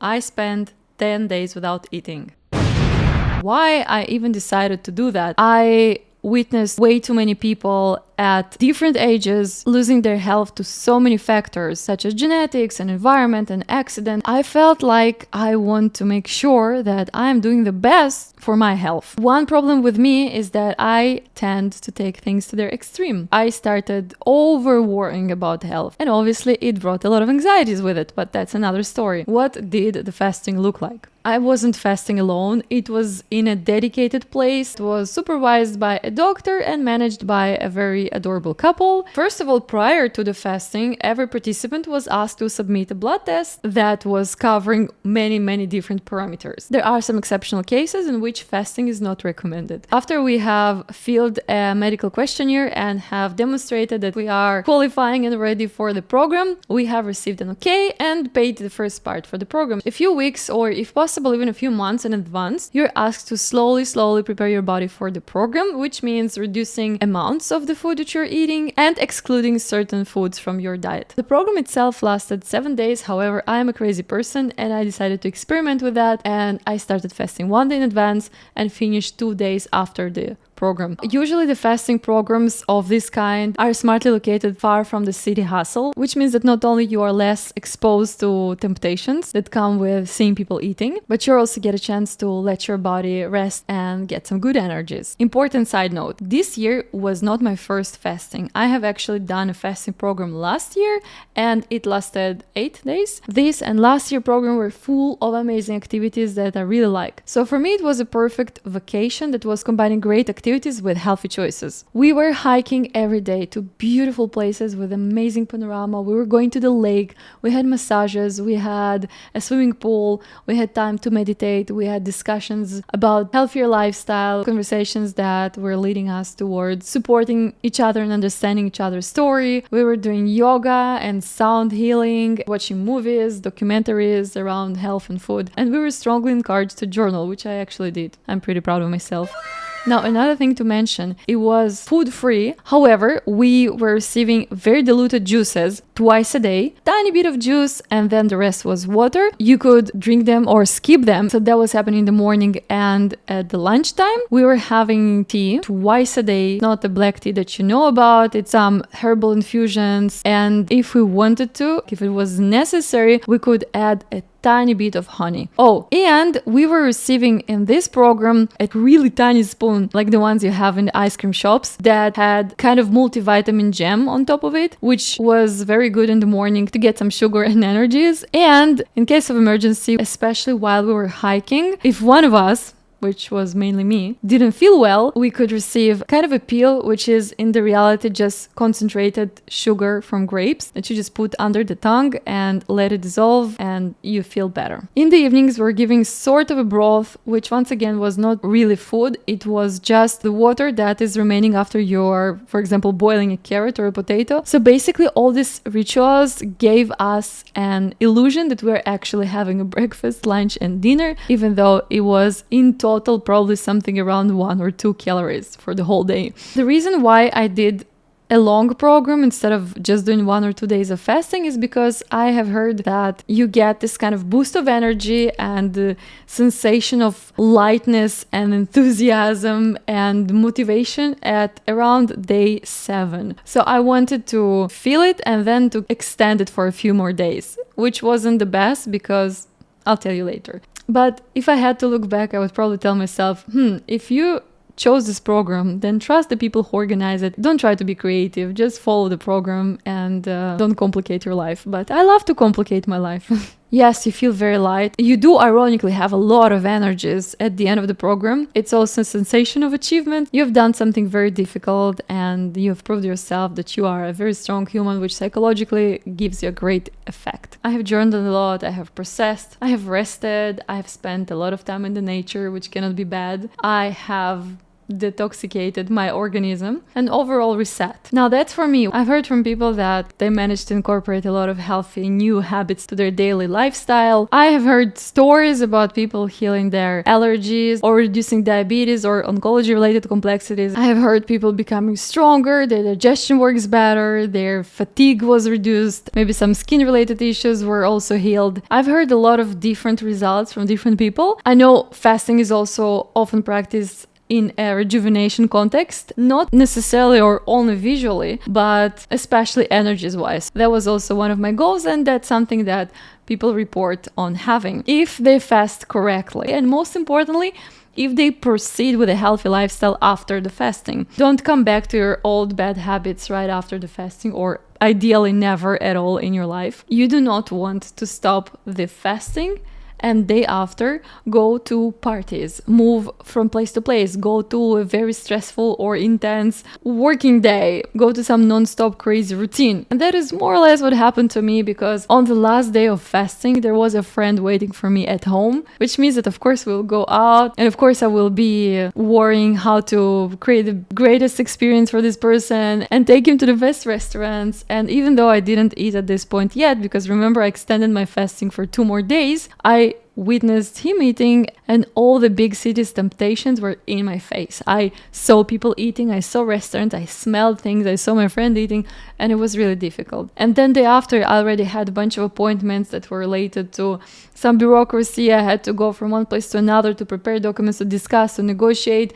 I spent 10 days without eating. Why I even decided to do that? I witnessed way too many people at different ages losing their health to so many factors such as genetics and environment and accident. I felt like I want to make sure that I am doing the best for my health. One problem with me is that I tend to take things to their extreme. I started over worrying about health, and obviously it brought a lot of anxieties with it, but that's another story. What did the fasting look like? I wasn't fasting alone. It was in a dedicated place. It was supervised by a doctor and managed by a very adorable couple. First of all, prior to the fasting, every participant was asked to submit a blood test that was covering many different parameters. There are some exceptional cases in which fasting is not recommended. After we have filled a medical questionnaire and have demonstrated that we are qualifying and ready for the program, we have received an okay and paid the first part for the program. A few weeks, or if possible even a few months in advance, you're asked to slowly prepare your body for the program, which means reducing amounts of the food that you're eating and excluding certain foods from your diet. The program itself lasted 7 days. However, I am a crazy person and I decided to experiment with that, and I started fasting 1 day in advance and finished 2 days after the program. Usually the fasting programs of this kind are smartly located far from the city hustle, which means that not only you are less exposed to temptations that come with seeing people eating, but you also get a chance to let your body rest and get some good energies. Important side note, this year was not my first fasting. I have actually done a fasting program last year and it lasted 8 days. This and last year program were full of amazing activities that I really like. So for me it was a perfect vacation that was combining great activities with healthy choices. We were hiking every day to beautiful places with amazing panorama. We were going to the lake, we had massages, we had a swimming pool, we had time to meditate, we had discussions about healthier lifestyle, conversations that were leading us towards supporting each other and understanding each other's story. We were doing yoga and sound healing, watching movies, documentaries around health and food, and we were strongly encouraged to journal, which I actually did. I'm pretty proud of myself. Now, another thing to mention, it was food-free. However, we were receiving very diluted juices twice a day, tiny bit of juice, and then the rest was water. You could drink them or skip them. So that was happening in the morning, and at the lunchtime, we were having tea twice a day, not the black tea that you know about. It's some herbal infusions, and if we wanted to, if it was necessary, we could add a tiny bit of honey. Oh, and we were receiving in this program a really tiny spoon, like the ones you have in the ice cream shops, that had kind of multivitamin gem on top of it, which was very good in the morning to get some sugar and energies. And in case of emergency, especially while we were hiking, if one of us, which was mainly me, didn't feel well, we could receive kind of a pill, which is in the reality just concentrated sugar from grapes that you just put under the tongue and let it dissolve and you feel better. In the evenings, we're giving sort of a broth, which once again was not really food. It was just the water that is remaining after you're, for example, boiling a carrot or a potato. So basically all these rituals gave us an illusion that we're actually having a breakfast, lunch and dinner, even though it was in total probably something around 1 or 2 calories for the whole day. The reason why I did a long program instead of just doing 1 or 2 days of fasting is because I have heard that you get this kind of boost of energy and the sensation of lightness and enthusiasm and motivation at around day 7. So I wanted to feel it and then to extend it for a few more days, which wasn't the best because I'll tell you later. But if I had to look back, I would probably tell myself, if you chose this program, then trust the people who organize it. Don't try to be creative, just follow the program and don't complicate your life. But I love to complicate my life. Yes, you feel very light. You do ironically have a lot of energies at the end of the program. It's also a sensation of achievement. You've done something very difficult and you've proved yourself that you are a very strong human, which psychologically gives you a great effect. I have journaled a lot, I have processed, I have rested, I have spent a lot of time in the nature, which cannot be bad. I have detoxicated my organism and overall reset. Now that's for me. I've heard from people that they managed to incorporate a lot of healthy new habits to their daily lifestyle. I have heard stories about people healing their allergies or reducing diabetes or oncology related complexities. I have heard people becoming stronger, their digestion works better, their fatigue was reduced, maybe some skin related issues were also healed. I've heard a lot of different results from different people. I know fasting is also often practiced in a rejuvenation context, not necessarily or only visually, but especially energies wise. That was also one of my goals, and that's something that people report on having if they fast correctly. And most importantly, if they proceed with a healthy lifestyle after the fasting. Don't come back to your old bad habits right after the fasting, or ideally never at all in your life. You do not want to stop the fasting and day after go to parties, move from place to place, go to a very stressful or intense working day, go to some non-stop crazy routine. And that is more or less what happened to me, because on the last day of fasting there was a friend waiting for me at home, which means that of course we'll go out, and of course I will be worrying how to create the greatest experience for this person and take him to the best restaurants. And even though I didn't eat at this point yet, because remember I extended my fasting for 2 more days, I witnessed him eating, and all the big cities temptations were in my face. I saw people eating, I saw restaurants, I smelled things, I saw my friend eating, and it was really difficult. And then day after I already had a bunch of appointments that were related to some bureaucracy. I had to go from one place to another to prepare documents, to discuss, to negotiate.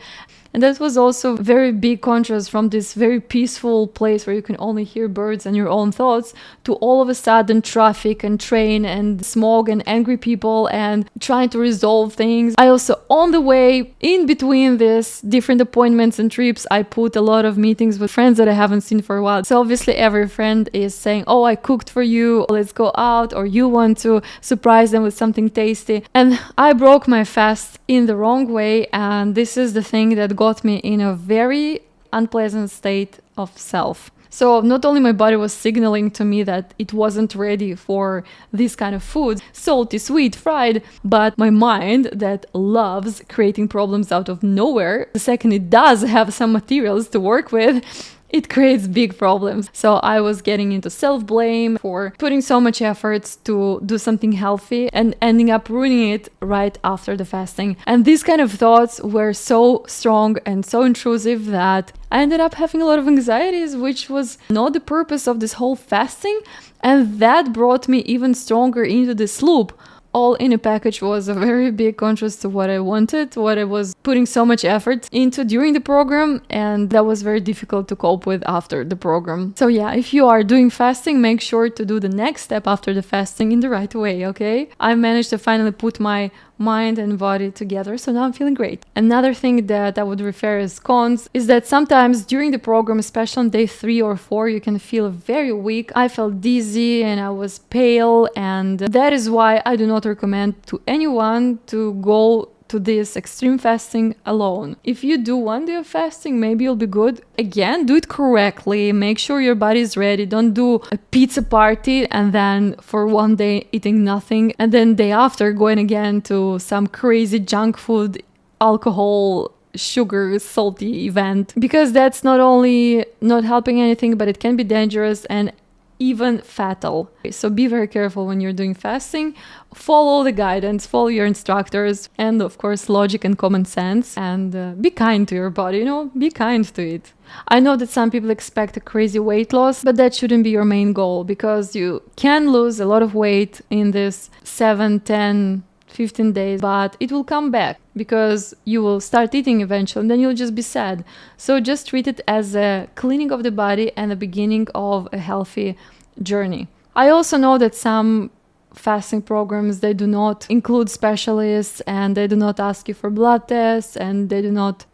And that was also a very big contrast from this very peaceful place where you can only hear birds and your own thoughts, to all of a sudden traffic and train and smog and angry people and trying to resolve things. I also, on the way in between this different appointments and trips, I put a lot of meetings with friends that I haven't seen for a while. So obviously every friend is saying, oh, I cooked for you, let's go out, or you want to surprise them with something tasty. And I broke my fast in the wrong way, and this is the thing that got me in a very unpleasant state of self. So not only my body was signaling to me that it wasn't ready for this kind of food, salty, sweet, fried, but my mind that loves creating problems out of nowhere, the second it does have some materials to work with, it creates big problems. So I was getting into self-blame for putting so much effort to do something healthy and ending up ruining it right after the fasting. And these kind of thoughts were so strong and so intrusive that I ended up having a lot of anxieties, which was not the purpose of this whole fasting. And that brought me even stronger into this loop. All in a package was a very big contrast to what I wanted, what I was putting so much effort into during the program, and that was very difficult to cope with after the program. So yeah, if you are doing fasting, make sure to do the next step after the fasting in the right way, okay? I managed to finally put my mind and body together, so now I'm feeling great. Another thing that I would refer as cons is that sometimes during the program, especially on day 3 or 4, you can feel very weak. I felt dizzy and I was pale, and that is why I do not recommend to anyone to go to this extreme fasting alone. If you do 1 day of fasting, maybe you'll be good. Again, do it correctly. Make sure your body is ready. Don't do a pizza party and then for 1 day eating nothing, and then day after going again to some crazy junk food, alcohol, sugar, salty event, because that's not only not helping anything, but it can be dangerous and even fatal. So be very careful when you're doing fasting. Follow the guidance, follow your instructors, and of course logic and common sense, and be kind to your body, be kind to it. I know that some people expect a crazy weight loss, but that shouldn't be your main goal, because you can lose a lot of weight in this 7, 10, 15 days, but it will come back because you will start eating eventually, and then you'll just be sad. So just treat it as a cleaning of the body and the beginning of a healthy journey. I also know that some fasting programs, they do not include specialists, and they do not ask you for blood tests, and they do not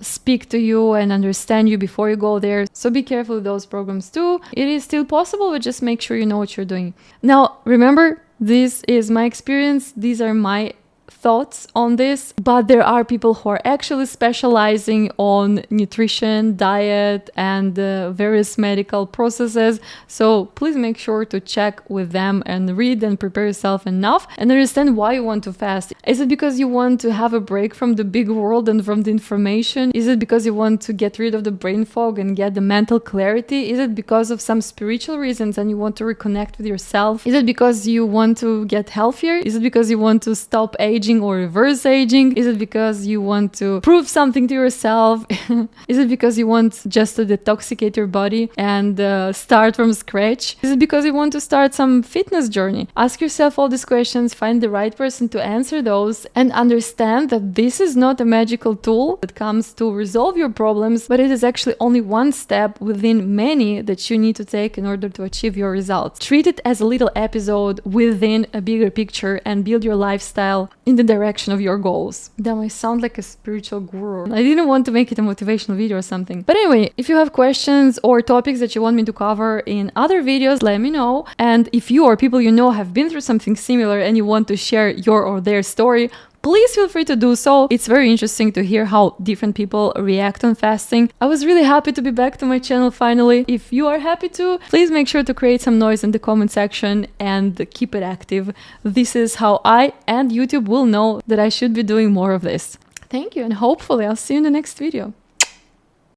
speak to you and understand you before you go there. So be careful with those programs too. It is still possible, but just make sure you know what you're doing. Now, remember, this is my experience. These are my thoughts on this, but there are people who are actually specializing on nutrition, diet, and various medical processes. So please make sure to check with them and read and prepare yourself enough and understand why you want to fast. Is it because you want to have a break from the big world and from the information? Is it because you want to get rid of the brain fog and get the mental clarity? Is it because of some spiritual reasons and you want to reconnect with yourself? Is it because you want to get healthier? Is it because you want to stop aging or reverse aging? Is it because you want to prove something to yourself? Is it because you want just to detoxicate your body and start from scratch? Is it because you want to start some fitness journey? Ask yourself all these questions, find the right person to answer those, and understand that this is not a magical tool that comes to resolve your problems, but it is actually only one step within many that you need to take in order to achieve your results. Treat it as a little episode within a bigger picture and build your lifestyle in the direction of your goals. Damn, I sound like a spiritual guru. I didn't want to make it a motivational video or something. But anyway, if you have questions or topics that you want me to cover in other videos, let me know. And if you or people you know have been through something similar and you want to share your or their story, please feel free to do so. It's very interesting to hear how different people react on fasting. I was really happy to be back to my channel finally. If you are happy too, please make sure to create some noise in the comment section and keep it active. This is how I and YouTube will know that I should be doing more of this. Thank you, and hopefully I'll see you in the next video.